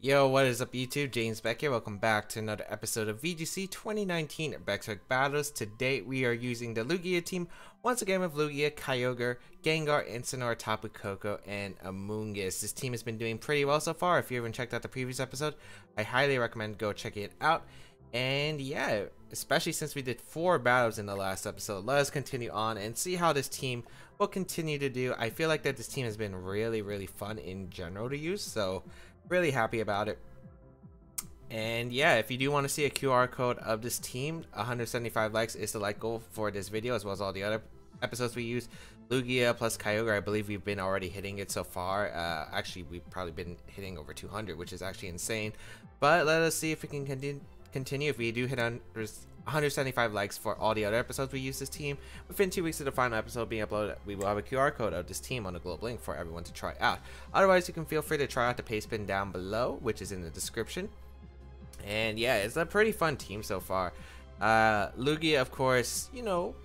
Yo, what is up YouTube? James Baek here. Welcome back to another episode of VGC 2019 Baek Battles. Today we are using the Lugia team once again with Lugia, Kyogre, Gengar, Incineroar, Tapu Koko, and Amoonguss. This team has been doing pretty well so far. If you haven't checked out the previous episode, I highly recommend go check it out. And yeah, especially since we did 4 battles in the last episode, let us continue on and see how this team will continue to do. I feel like that this team has been really fun in general to use, so really happy about it. And yeah, if you do want to see a QR code of this team, 175 likes is the like goal for this video, as well as all the other episodes we use. Lugia plus Kyogre, I believe we've been already hitting it so far. Actually, we've probably been hitting over 200, which is actually insane. But let us see if we can continue. If we do hit 175 likes for all the other episodes we use this team, within 2 weeks of the final episode being uploaded, we will have a QR code of this team on the globe link for everyone to try out. Otherwise, you can feel free to try out the paste bin down below, which is in the description. And yeah, it's a pretty fun team so far. Lugia, of course, you know,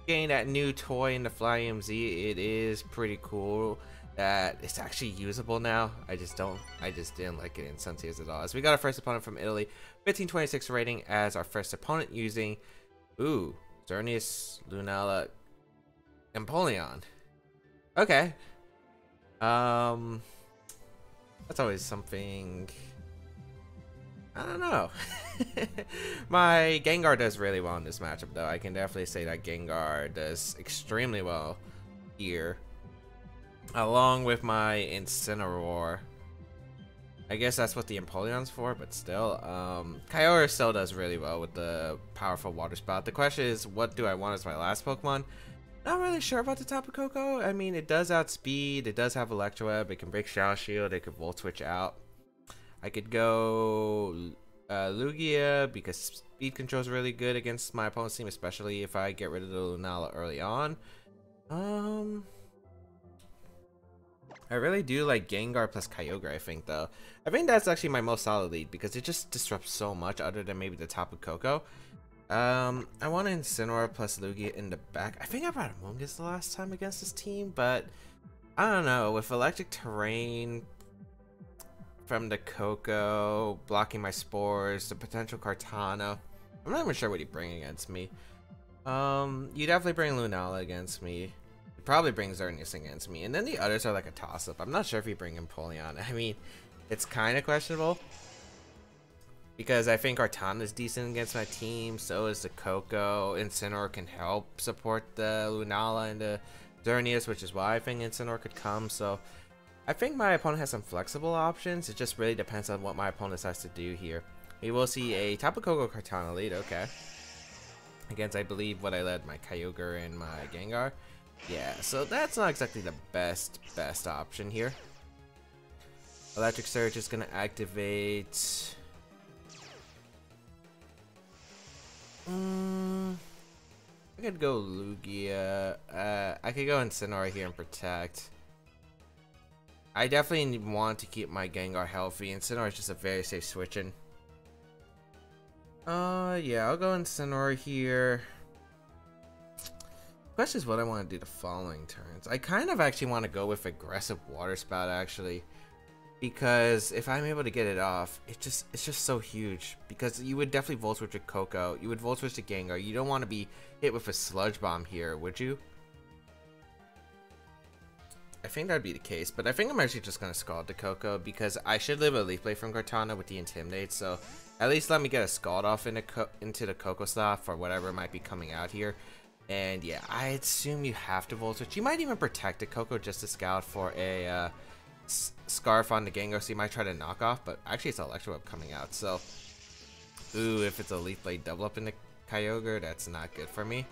getting that new toy in the Fly Z, it is pretty cool that it's actually usable now. I just didn't like it in Sun Tears at all. As we got our first opponent from Italy, 1526 rating as our first opponent, using Xerneas, Lunala, Empoleon. Okay. That's always something. I don't know. My Gengar does really well in this matchup, though. I can definitely say that Gengar does extremely well here, along with my Incineroar. I guess that's what the Empoleon's for, but still, Kyogre still does really well with the powerful water spout. The question is, what do I want as my last Pokemon? Not really sure about the Tapu Koko. I mean, it does outspeed, it does have Electro Web, it can break Shadow Shield, it could Volt Switch out. I could go Lugia, because speed control is really good against my opponent's team, especially if I get rid of the Lunala early on. I really do like Gengar plus Kyogre, I think, though. I think that's actually my most solid lead, because it just disrupts so much other than maybe the Tapu Koko. I want Incineroar plus Lugia in the back. I think I brought Amoonguss the last time against this team, but I don't know. With electric terrain from the Koko, blocking my spores, the potential Kartana, I'm not even sure what you bring against me. You definitely bring Lunala against me. You probably bring Xerneas against me, and then the others are like a toss-up. I'm not sure if you bring Empoleon. I mean, it's kind of questionable, because I think Kartana is decent against my team, so is the Koko. Incineroar can help support the Lunala and the Xerneas, which is why I think Incineroar could come. So I think my opponent has some flexible options. It just really depends on what my opponent decides to do here. We will see a Tapu Koko Kartana lead, okay. Against, I believe, what I led, my Kyogre and my Gengar. Yeah, so that's not exactly the best option here. Electric Surge is going to activate. I could go Lugia. I could go Incineroar here and protect. I definitely want to keep my Gengar healthy. Incineroar is just a very safe switching. Yeah, I'll go Incineroar here. Question is what I want to do the following turns. I kind of actually want to go with aggressive water spout, actually, because if I'm able to get it off, it's just so huge. Because you would definitely Volt Switch with Koko, you would Volt Switch to Gengar. You don't want to be hit with a Sludge Bomb here, would you? I think that'd be the case, but I think I'm actually just gonna Scald the Koko, because I should live a Leaf Blade from Kartana with the Intimidate, so at least let me get a Scald off into the Koko slot for whatever might be coming out here. And yeah, I assume you have to Volt Switch. You might even protect the Koko just to scout for a Scarf on the Gengar, so you might try to knock off, but actually it's Electro Web coming out, so ooh, if it's a Leaf Blade double up in the Kyogre, that's not good for me.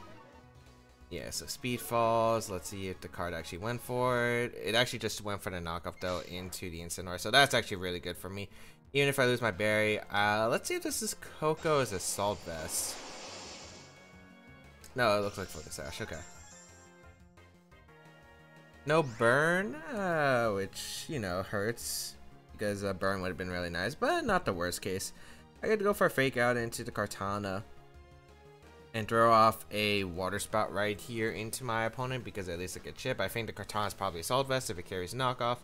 Yeah, so Speed Falls. Let's see if the card actually went for it. It actually just went for the knockoff, though, into the Incineroar. So that's actually really good for me, even if I lose my berry. Let's see if this is Koko as Assault Vest. No, it looks like Focus Sash. Okay. No burn, which, you know, hurts, because a burn would have been really nice, but not the worst case. I got to go for a Fake Out into the Kartana and throw off a water spout right here into my opponent, because at least I get chip. I think the Kartana is probably Assault Vest if it carries knockoff.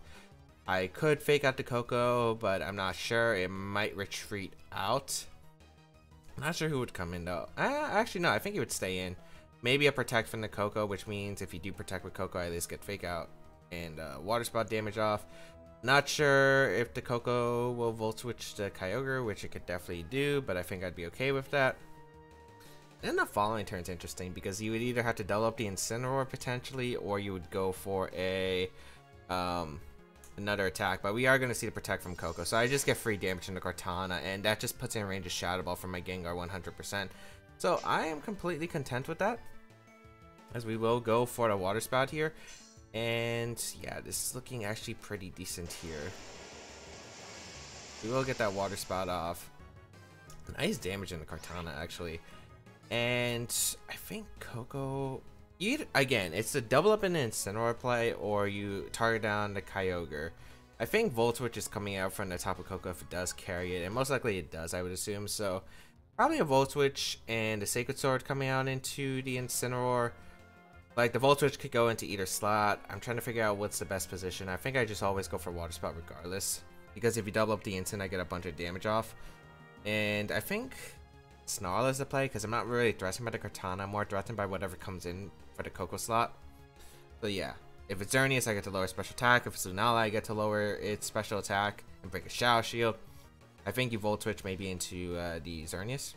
I could fake out the Coco, but I'm not sure. It might retreat out. I'm not sure who would come in though. Actually, no, I think he would stay in. Maybe a protect from the Coco, which means if you do protect with Coco, I at least get fake out and water spout damage off. Not sure if the Coco will volt switch to Kyogre, which it could definitely do, but I think I'd be okay with that. And the following turn's interesting because you would either have to double up the Incineroar potentially, or you would go for a another attack. But we are going to see the protect from Coco, so I just get free damage from the Kartana, and that just puts in range of Shadow Ball from my Gengar 100%. So I am completely content with that, as we will go for the Water Spout here. And yeah, this is looking actually pretty decent here. We will get that Water Spout off. Nice damage in the Kartana actually. And I think Coco, again, it's the double up in the Incineroar play, or you target down the Kyogre. I think Volt Switch is coming out from the top of Coco if it does carry it, and most likely it does, I would assume. So probably a Volt Switch and a Sacred Sword coming out into the Incineroar. Like, the Volt Switch could go into either slot. I'm trying to figure out what's the best position. I think I just always go for Water Spout regardless, because if you double up the Incin, I get a bunch of damage off. And I think Snarl is the play, because I'm not really threatened by the Kartana. I'm more threatened by whatever comes in for the Coco slot. So yeah, if it's Xerneas, I get to lower special attack. If it's Lunala, I get to lower its special attack and break a Shadow Shield. I think you Volt Switch maybe into the Xerneas.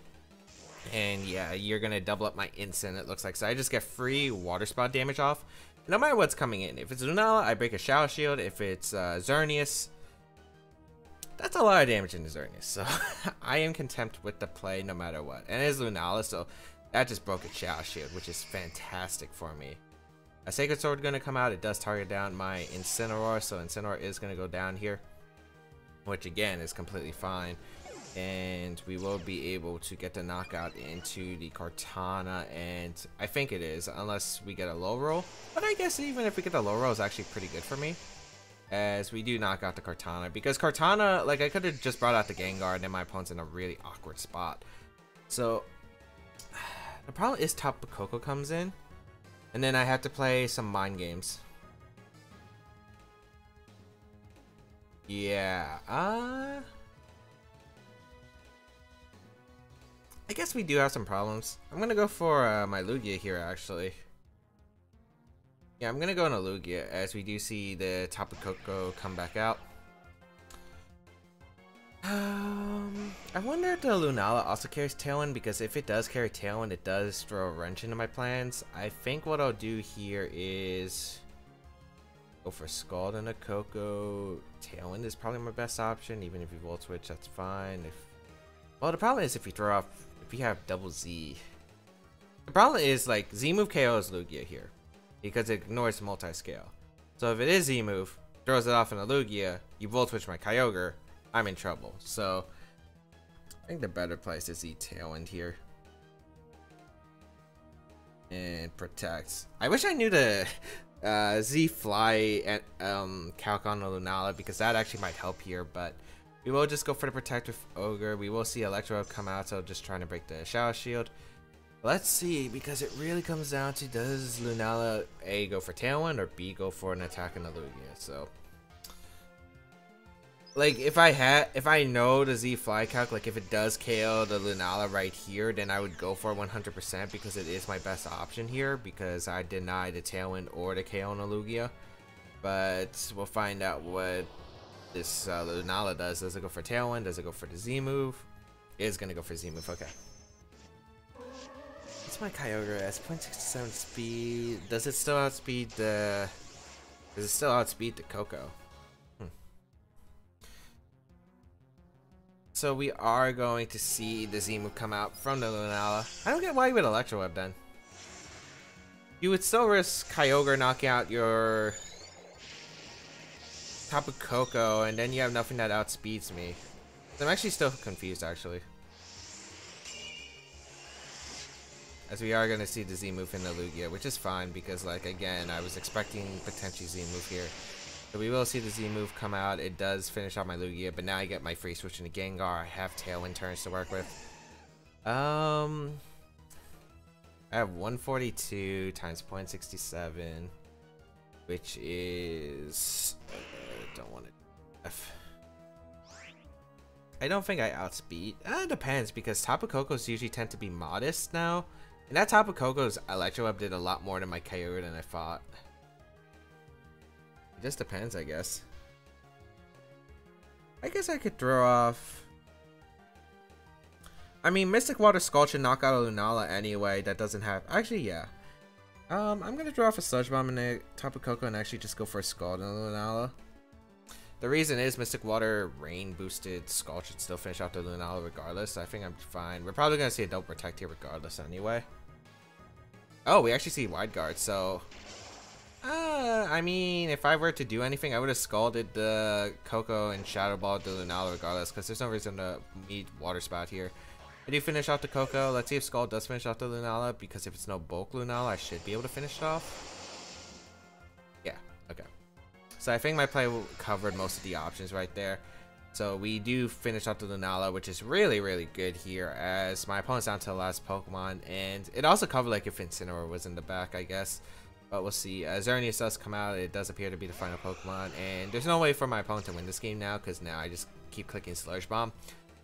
And yeah, you're gonna double up my Incin, it looks like. So I just get free Water Spout damage off, no matter what's coming in. If it's Lunala, I break a Shadow Shield. If it's Xerneas, that's a lot of damage into Xerneas. So I am content with the play no matter what. And it is Lunala, so that just broke a Shadow Shield, which is fantastic for me. A Sacred Sword gonna come out. It does target down my Incineroar, so Incineroar is gonna go down here, which again is completely fine. And we will be able to get the knockout into the Kartana, and I think it is, unless we get a low roll. But I guess even if we get the low roll, it's actually pretty good for me, as we do knock out the Kartana. Because Kartana, like, I could have just brought out the Gengar, and then my opponent's in a really awkward spot. So the problem is Tapu Koko comes in, and then I have to play some mind games. Yeah, I guess we do have some problems. I'm gonna go for my Lugia here, actually. Yeah, I'm gonna go into Lugia, as we do see the Tapu Koko come back out. I wonder if the Lunala also carries Tailwind, because if it does carry Tailwind, it does throw a wrench into my plans. I think what I'll do here is go for Scald and a Koko. Tailwind is probably my best option, even if you Volt Switch, that's fine. Well, the problem is if you throw off, if you have double Z. The problem is, like, Z move KOs Lugia here, because it ignores Multiscale. So if it is Z move, throws it off in a Lugia, you Volt Switch my Kyogre, I'm in trouble. So I think the better play is to Z-Tailwind here. And protects. I wish I knew the Z-Fly at calc on the Lunala, because that actually might help here, but we will just go for the protect with Ogre. We will see Electro come out, so just trying to break the Shadow Shield. Let's see, because it really comes down to, does Lunala A go for Tailwind, or B go for an attack in the Lugia? So, like, if I know the Z Fly calc, like if it does KO the Lunala right here, then I would go for 100%, because it is my best option here, because I deny the Tailwind or the KO in the Lugia. But we'll find out what this Lunala does. Does it go for Tailwind? Does it go for the Z move? It is gonna go for Z move. Okay. What's my Kyogre as 0.67 speed? Does it still outspeed the? Does it still outspeed the Coco? So we are going to see the Z move come out from the Lunala. I don't get why you would Electro Web then. You would still risk Kyogre knocking out your Tapu Koko, and then you have nothing that outspeeds me. I'm actually still confused, actually. As we are going to see the Z move in the Lugia, which is fine, because, like, again, I was expecting potentially Z move here. So we will see the Z move come out. It does finish off my Lugia, but now I get my free switch into Gengar. I have Tailwind turns to work with. I have 142 times 0.67, which is, don't want to I don't think I outspeed. It depends, because Tapu Kokos usually tend to be modest now. And that Tapu Koko's Electro Web did a lot more to my Kyogre than I thought. It just depends, I guess. I guess I could throw off... I mean, Mystic Water Scald should knock out a Lunala anyway. That doesn't have... Actually, yeah. I'm gonna draw off a Sludge Bomb in a Tapu Koko and actually just go for a Scald and a Lunala. The reason is Mystic Water Rain boosted Scald should still finish off the Lunala regardless. I think I'm fine. We're probably gonna see a Double Protect here regardless anyway. Oh, we actually see Wide Guard, so... I mean, if I were to do anything, I would have Scalded the Koko and Shadow Ball the Lunala regardless, because there's no reason to meet Water Spout here. I do finish off the Koko. Let's see if Scald does finish off the Lunala, because if it's no bulk Lunala, I should be able to finish it off. Yeah, okay. So I think my play covered most of the options right there. So we do finish off the Lunala, which is really, really good here, as my opponent's down to the last Pokemon, and it also covered like if Incineroar was in the back, I guess. But we'll see. Xerneas does come out. It does appear to be the final Pokemon, and there's no way for my opponent to win this game now, because now I just keep clicking Sludge Bomb.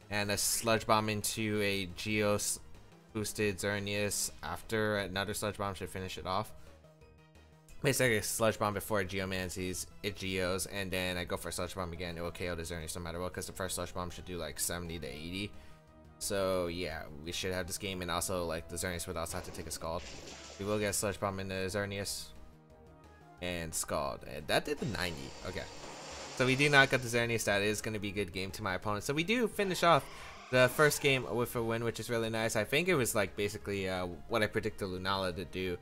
And a Sludge Bomb into a Geos boosted Xerneas after another Sludge Bomb should finish it off. Basically a Sludge Bomb before a Geomancies, it Geos, and then I go for a Sludge Bomb again. It will KO the Xerneas no matter what, because the first Sludge Bomb should do like 70 to 80. So yeah, we should have this game, and also like the Xerneas would also have to take a Scald. We will get a Sludge Bomb into Xerneas and Scald, and that did the 90. Okay, so we do not get the Xerneas. That is going to be a good game to my opponent. So we do finish off the first game with a win, which is really nice. I think it was like basically what I predicted Lunala to do.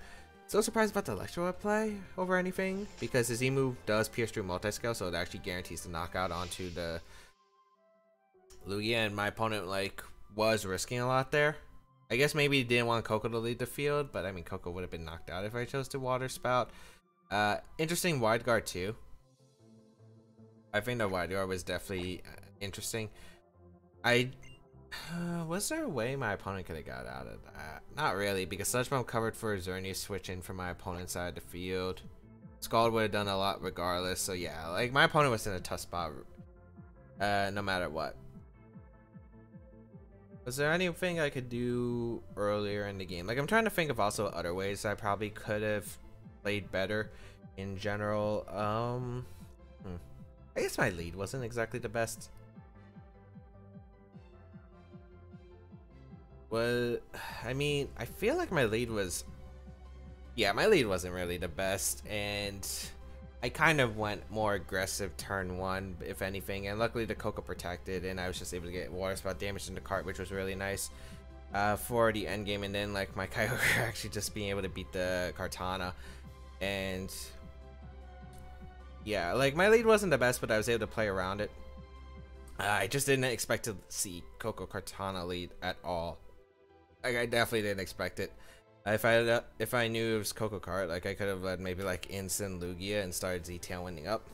So surprised about the Electro Web play over anything, because his E-move does pierce through Multiscale, so it actually guarantees the knockout onto the Lugia, and my opponent like was risking a lot there. I guess maybe he didn't want Koko to lead the field, but I mean Koko would have been knocked out if I chose to Water Spout. Interesting Wide Guard too. I think the Wide Guard was definitely interesting. Was there a way my opponent could have got out of that? Not really, because Sludge Bomb covered for Xerneas switching from my opponent's side of the field. Scald would have done a lot regardless, so yeah, like my opponent was in a tough spot no matter what. Was there anything I could do earlier in the game? Like, I'm trying to think of also other ways I probably could have played better in general. I guess my lead wasn't exactly the best. I mean, I feel like my lead was... Yeah, my lead wasn't really the best, and I kind of went more aggressive turn one, if anything, and luckily the Koko protected, and I was just able to get Water Spout damage in the cart, which was really nice for the end game. And then like my Kyogre actually just being able to beat the Kartana, and yeah, like my lead wasn't the best, but I was able to play around it. I just didn't expect to see Koko Kartana lead at all. Like, I definitely didn't expect it. If I knew it was Koko Kart, like I could have led maybe like Instant Lugia and started Z-Tailwinding up.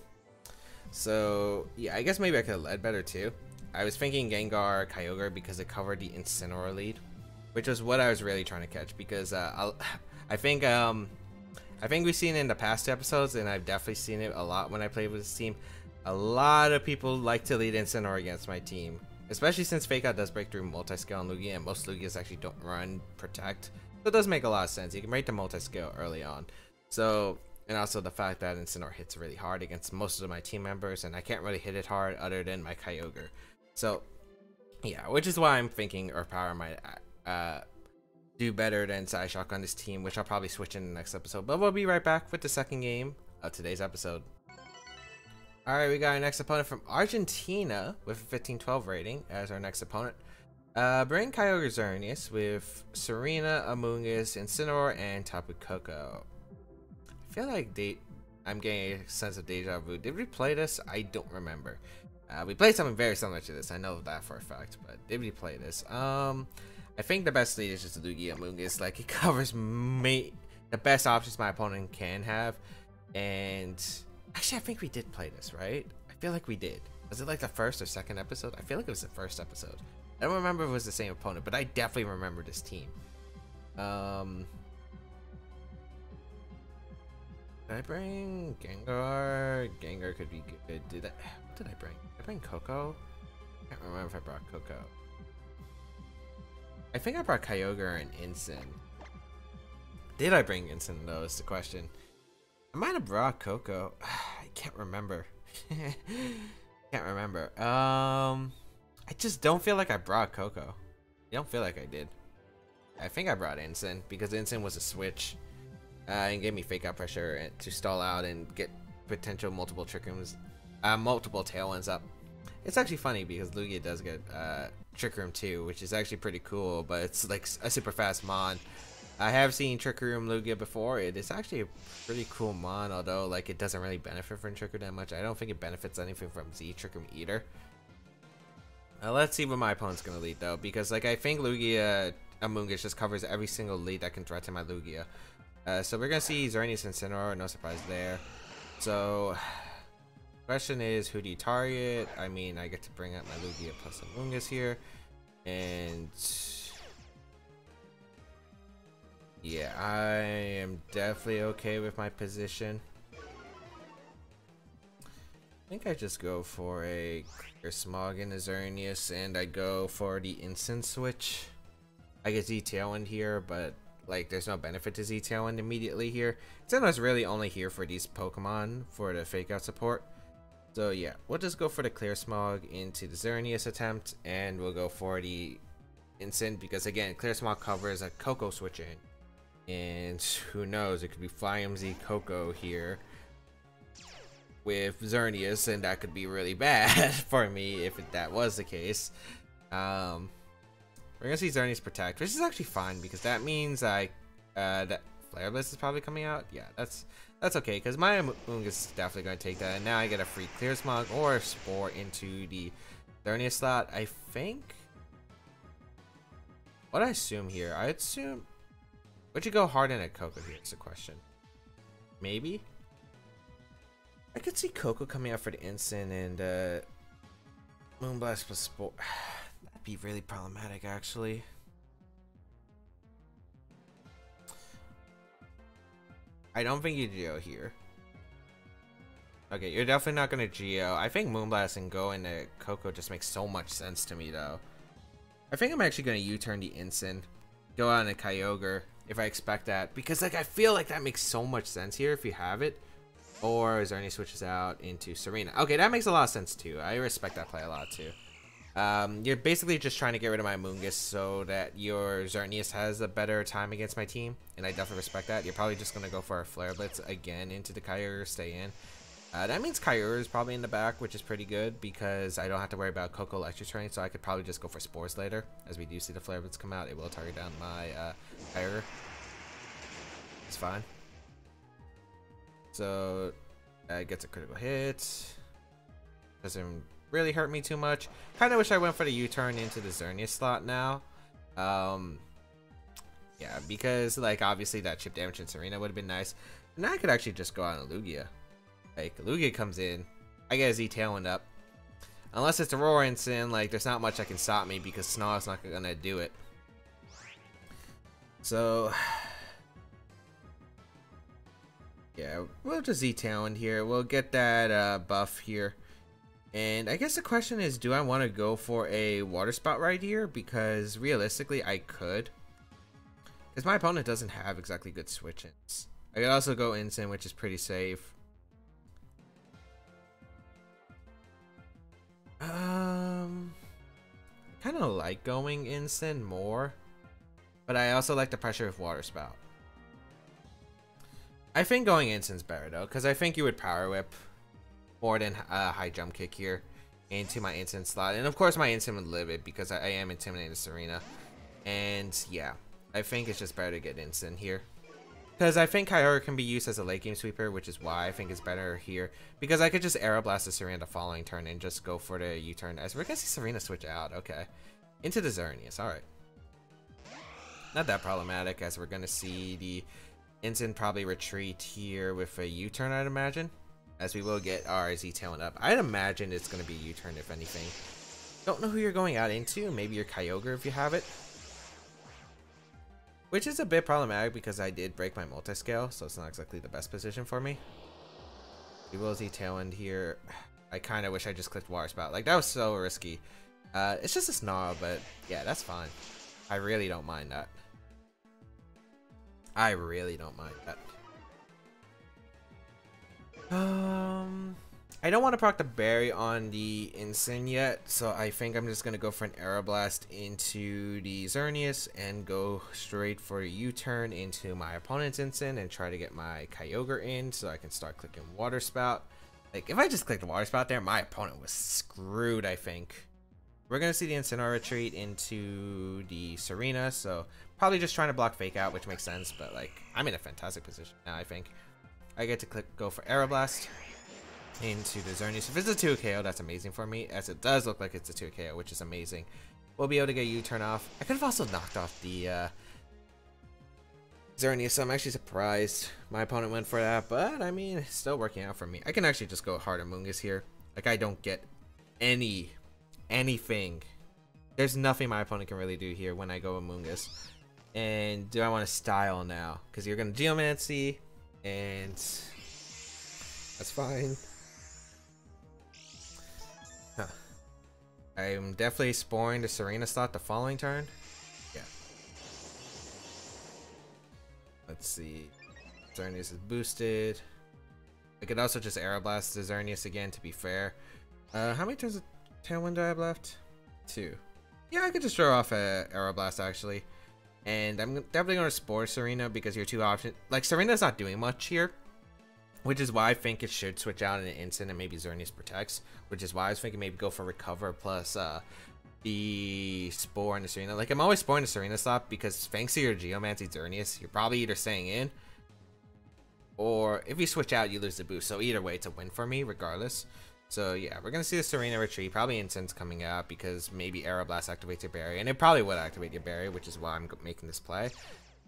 So yeah, I guess maybe I could have led better too. I was thinking Gengar Kyogre because it covered the Incineroar lead, which was what I was really trying to catch, because I think we've seen it in the past episodes, and I've definitely seen it a lot when I played with this team. A lot of people like to lead Incineroar against my team, especially since Fake Out does break through Multiscale on Lugia, and most Lugias actually don't run Protect. So it does make a lot of sense. You can break the Multiscale early on. So, and also the fact that Incineroar hits really hard against most of my team members, and I can't really hit it hard other than my Kyogre. So, yeah, which is why I'm thinking Earthpower might do better than Psyshock on this team, which I'll probably switch in the next episode. But we'll be right back with the second game of today's episode. Alright, we got our next opponent from Argentina with a 15-12 rating as our next opponent. Bring Kyogre Xerneas with Serena, Amoonguss, Incineroar, and Tapu Koko. I feel like I'm getting a sense of deja vu. Did we play this? I don't remember. We played something very similar to this. I know that for a fact, but did we play this? I think the best lead is just Lugia Amoonguss. Like, it covers the best options my opponent can have. And actually, I think we did play this, right? I feel like we did. Was it like the first or second episode? I feel like it was the first episode. I don't remember if it was the same opponent, but I definitely remember this team. Did I bring Gengar? Gengar could be good. did I bring? Did I bring Coco? I can't remember if I brought Coco. I think I brought Kyogre and Incin. Did I bring Incin though is the question. I might have brought Coco. I can't remember. Can't remember. I just don't feel like I brought Coco. I don't feel like I did. I think I brought Incin because Incin was a switch and gave me fake out pressure to stall out and get potential multiple Trick Rooms, multiple Tailwinds up. It's actually funny because Lugia does get Trick Room too, which is actually pretty cool, but it's like a super fast mon. I have seen Trick Room Lugia before. It is actually a pretty cool mon, although like it doesn't really benefit from Trick Room that much. I don't think it benefits anything from Z Trick Room either. Let's see what my opponent's gonna lead though, because like I think Lugia Amoonguss just covers every single lead that can threaten my Lugia. So we're gonna see Xerneas and Incineroar, no surprise there. So question is, who do you target? I mean, I get to bring up my Lugia plus Amoonguss here, and yeah, I am definitely okay with my position. I think I just go for a Clear Smog in a Xerneas, and I go for the instant switch. I get Z-Tailwind here, but like there's no benefit to Z-Tailwind immediately here. Xeno's really only here for these Pokemon for the fake out support. So yeah, we'll just go for the Clear Smog into the Xerneas attempt, and we'll go for the instant because again, Clear Smog covers a Coco switch in. And who knows, it could be Flying Coco here with Xerneas, and that could be really bad for me if that was the case. We're gonna see Xerneas protect, which is actually fine because that means that Flare Blitz is probably coming out. Yeah, that's okay because my Amoonguss is definitely gonna take that, and now I get a free Clear Smog or a Spore into the Xerneas slot. I think. What I assume here, I assume. Would you go hard in a Coco here? Is the question. Maybe. I could see Coco coming out for the instant and Moonblast plus Spore. That'd be really problematic, actually. I don't think you Geo here. Okay, you're definitely not gonna Geo. I think Moonblast and go into Coco just makes so much sense to me, though. I think I'm actually gonna U-turn the instant, go out on a Kyogre if I expect that, because like I feel like that makes so much sense here if you have it. Or Xerneas switches out into Serena. Okay, that makes a lot of sense too. I respect that play a lot too. You're basically just trying to get rid of my Amoonguss so that your Xerneas has a better time against my team, and I definitely respect that. You're probably just gonna go for a Flare Blitz again into the Kyogre, stay in. That means Kyogre is probably in the back, which is pretty good because I don't have to worry about Coco Electric Terrain, so I could probably just go for Spores later. As we do see the Flare Blitz come out, it will target down my Kyogre. It's fine. So it gets a critical hit. Doesn't really hurt me too much. Kind of wish I went for the U-turn into the Xerneas slot now. Yeah, because like obviously that chip damage in Serena would have been nice. Now I could actually just go out on Lugia. Like Lugia comes in, I get a Z-Tailwind up. Unless it's a Roar Instant, like there's not much that can stop me because Snow's not gonna do it. So yeah, we'll just Z-Tailwind here. We'll get that buff here. And I guess the question is, do I want to go for a Water Spout right here? Because realistically, I could. Because my opponent doesn't have exactly good switch-ins. I could also go Instant, which is pretty safe. I kind of like going Instant more. But I also like the pressure with Water Spout. I think going Instant's better though, because I think you would Power Whip more than High Jump Kick here into my Instant slot. And of course my Instant would live it because I am intimidating Serena. And yeah, I think it's just better to get Instant here. Because I think Kyogre can be used as a late game sweeper, which is why I think it's better here. Because I could just Aeroblast the Serena the following turn and just go for the U-turn. As we're going to see Serena switch out, okay. Into the Xerneas, alright. Not that problematic, as we're going to see the Instant probably retreat here with a U-turn, I'd imagine. As we will get our Z-Tailwind up. I'd imagine it's going to be a U-turn if anything. Don't know who you're going out into. Maybe your Kyogre if you have it. Which is a bit problematic because I did break my Multiscale, so it's not exactly the best position for me. We will Z-Tailwind here. I kind of wish I just clicked Water Spout. Like, that was so risky. It's just a snarl, but yeah, that's fine. I really don't mind that. I really don't mind that. I don't want to proc the berry on the Ensign yet, so I think I'm just going to go for an Aeroblast into the Xerneas and go straight for a U-turn into my opponent's Ensign and try to get my Kyogre in so I can start clicking Water Spout. Like, if I just clicked Water Spout there, my opponent was screwed, I think. We're going to see the Incineroar retreat into the Serena, so probably just trying to block Fake Out, which makes sense, but like, I'm in a fantastic position now, I think. I get to go for Aeroblast into the Xerneas. If it's a 2 KO, that's amazing for me, as it does look like it's a 2 KO, which is amazing. We'll be able to get U-turn off. I could have also knocked off the Xerneas, so I'm actually surprised my opponent went for that, but I mean, it's still working out for me. I can actually just go hard Amoonguss here. Like, I don't get anything. There's nothing my opponent can really do here when I go Amoonguss. And do I want to style now? Because you're going to Geomancy, and that's fine. Huh. I'm definitely sporing the Serena slot the following turn. Yeah. Let's see. Xerneas is boosted. I could also just Aeroblast the Xerneas again, to be fair. How many turns of Tailwind do I have left? 2. Yeah, I could just throw off a Aeroblast actually. And I'm definitely going to Spore Serena because your 2 options... Like, Serena's not doing much here. Which is why I think it should switch out in an instant and maybe Xerneas protects. Which is why I was thinking maybe go for Recover plus the Spore and the Serena. Like, I'm always Sporing the Serena slot because thanks to your Geomancy Xerneas, you're probably either staying in, or if you switch out, you lose the boost. So either way, it's a win for me regardless. So yeah, we're going to see the Serena retreat. Probably Incense coming out because maybe Aeroblast activates your berry. And it probably would activate your berry, which is why I'm making this play.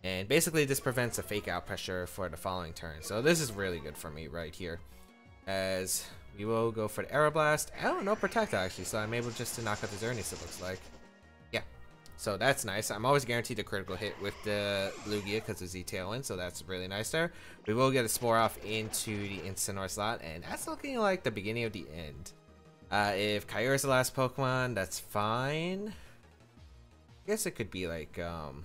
And basically this prevents a Fake Out pressure for the following turn. So this is really good for me right here. As we will go for the Aeroblast. Oh, no Protect actually. So I'm able just to knock out the Xerneas, it looks like. Yeah. So that's nice. I'm always guaranteed a critical hit with the Lugia because of Z-Tailwind, so that's really nice there. We will get a Spore off into the Incineroar slot, and that's looking like the beginning of the end. If Kyogre is the last Pokemon, that's fine. I guess it could be like, oh,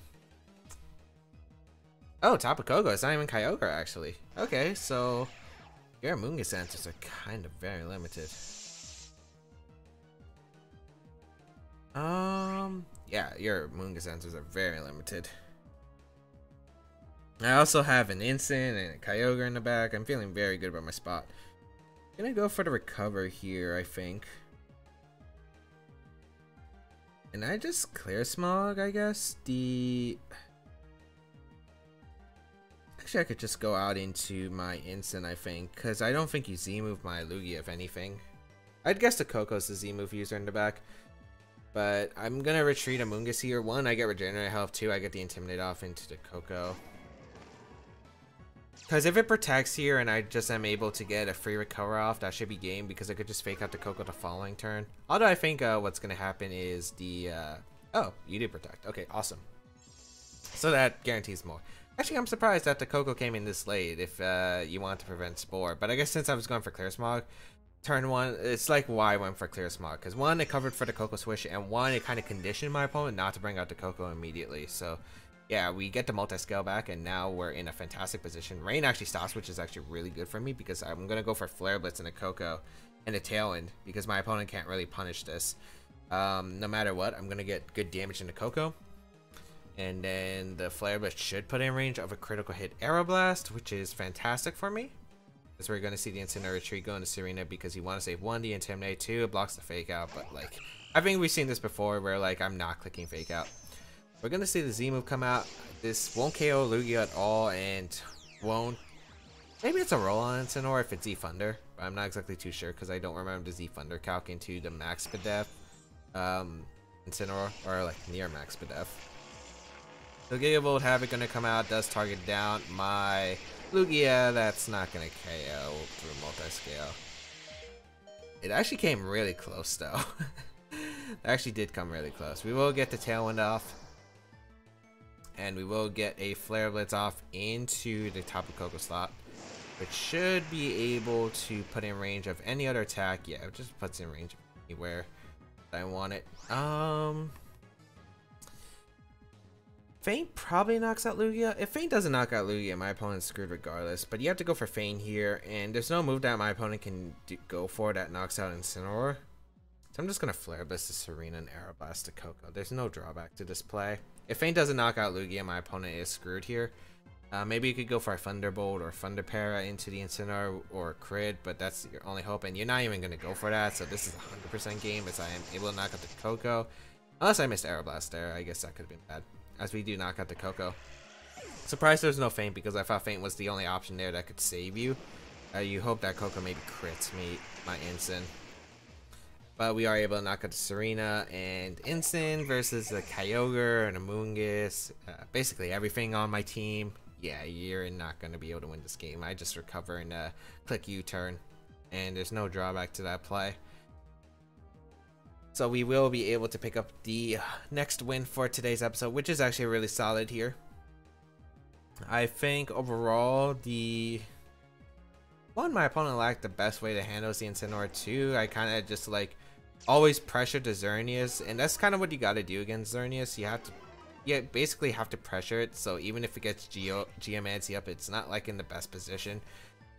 Tapu Koko. It's not even Kyogre, actually. Okay, so your Amoonguss answers are kind of very limited. Yeah, your Amoonguss answers are very limited. I also have an Instant and a Kyogre in the back. I'm feeling very good about my spot. I'm gonna go for the Recover here, I think. And I just Clear Smog, I guess. Actually, I could just go out into my Instant, I think, because I don't think you Z-move my Lugia, if anything. I'd guess the Coco's the Z-move user in the back. But I'm going to retreat Amoonguss here. 1, I get Regenerate Health. 2, I get the Intimidate off into the Coco. Because if it protects here and I just am able to get a free Recover off, that should be game because I could just Fake Out the Coco the following turn. Although I think what's going to happen is the... oh, you did Protect. Okay, awesome. So that guarantees more. Actually, I'm surprised that the Coco came in this late if you want to prevent Spore. But I guess since I was going for Clear Smog, turn 1, it's like why I went for Clear Smog. Because 1, it covered for the Coco Swish, and 1, it kind of conditioned my opponent not to bring out the Coco immediately. So, yeah, we get the Multiscale back, and now we're in a fantastic position. Rain actually stops, which is actually really good for me, because I'm going to go for Flare Blitz and a Coco and a Tailwind, because my opponent can't really punish this. No matter what, I'm going to get good damage in the Coco. And then the Flare Blitz should put in range of a critical hit Aeroblast, which is fantastic for me. Because we're going to see the Incineroar retreat go into Serena because you want to save 1, the Intimidate, 2, it blocks the Fake Out. But, like, I think we've seen this before where, like, I'm not clicking Fake Out. We're going to see the Z-move come out. This won't KO Lugia at all and won't... Maybe it's a roll on Incineroar if it's Z-Thunder. But I'm not exactly too sure because I don't remember the Z-Thunder calc into the max Spadef Incineroar, or, like, near max Spadef. So Gigavolt Havoc going to come out, does target down my Lugia. That's not going to KO through Multiscale. It actually came really close though. It actually did come really close. We will get the Tailwind off. And we will get a Flare Blitz off into the Tapu Koko slot. which should be able to put in range of any other attack. Yeah, it just puts in range of anywhere that I want it. Feint probably knocks out Lugia. If Feint doesn't knock out Lugia, my opponent's screwed regardless. But you have to go for Feint here, and there's no move that my opponent can go for that knocks out Incineroar. So I'm just going to Flare Blitz to Serena and Aeroblast to Coco. There's no drawback to this play. If Feint doesn't knock out Lugia, my opponent is screwed here. Maybe you could go for a Thunderbolt or Thunder Para into the Incineroar or Crit, but that's your only hope, and you're not even going to go for that, so this is a 100% game as I am able to knock out the Coco. Unless I missed Aeroblast there, I guess that could have been bad, as we do knock out the Coco. Surprised there's no Feint, because I thought Feint was the only option there that could save you. You hope that Coco maybe crits me, my Incin. But we are able to knock out the Serena and Incin versus the Kyogre and a Moongus. Basically everything on my team. Yeah, you're not going to be able to win this game. I just recover and click U-turn. And there's no drawback to that play. So we will be able to pick up the next win for today's episode, which is actually really solid here. I think overall, my opponent lacked the best way to handle the Incineroar 2. I kind of just like always pressured the Xerneas, and that's kind of what you got to do against Xerneas. You basically have to pressure it, so even if it gets Geomancy up, it's not like in the best position.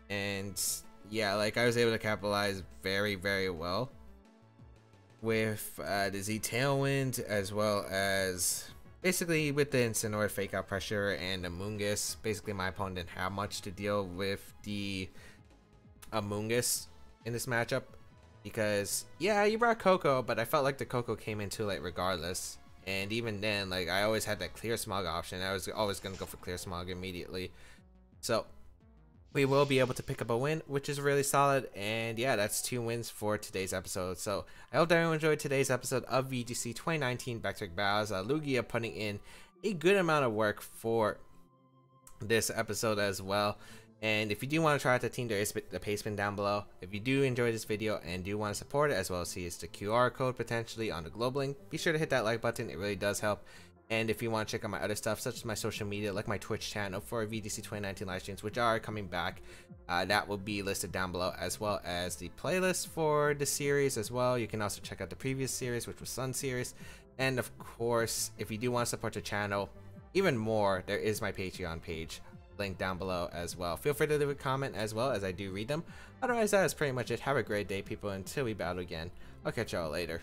And yeah, like I was able to capitalize very, very well with the Z-Tailwind, as well as basically with the Incineroar fake out pressure and the Moongus. Basically my opponent didn't have much to deal with the Moongus in this matchup, because yeah, you brought Coco, but I felt like the Coco came in too late regardless. And even then, like, I always had that Clear Smog option. I was always going to go for Clear Smog immediately. So we will be able to pick up a win, which is really solid. And yeah, that's 2 wins for today's episode. So I hope that everyone enjoyed today's episode of VGC 2019 Baek Battles. Lugia putting in a good amount of work for this episode as well. And if you do want to try out the team, there is the paste bin down below. If you do enjoy this video and do want to support it, as well as see the QR code potentially on the global link, be sure to hit that like button. It really does help. And if you want to check out my other stuff, such as my social media, like my Twitch channel for VGC 2019 live streams, which are coming back, that will be listed down below, as well as the playlist for the series as well. You can also check out the previous series, which was Sun series. And of course, if you do want to support the channel even more, there is my Patreon page, link down below as well. Feel free to leave a comment as well, as I do read them. Otherwise, that is pretty much it. Have a great day, people, until we battle again. I'll catch y'all later.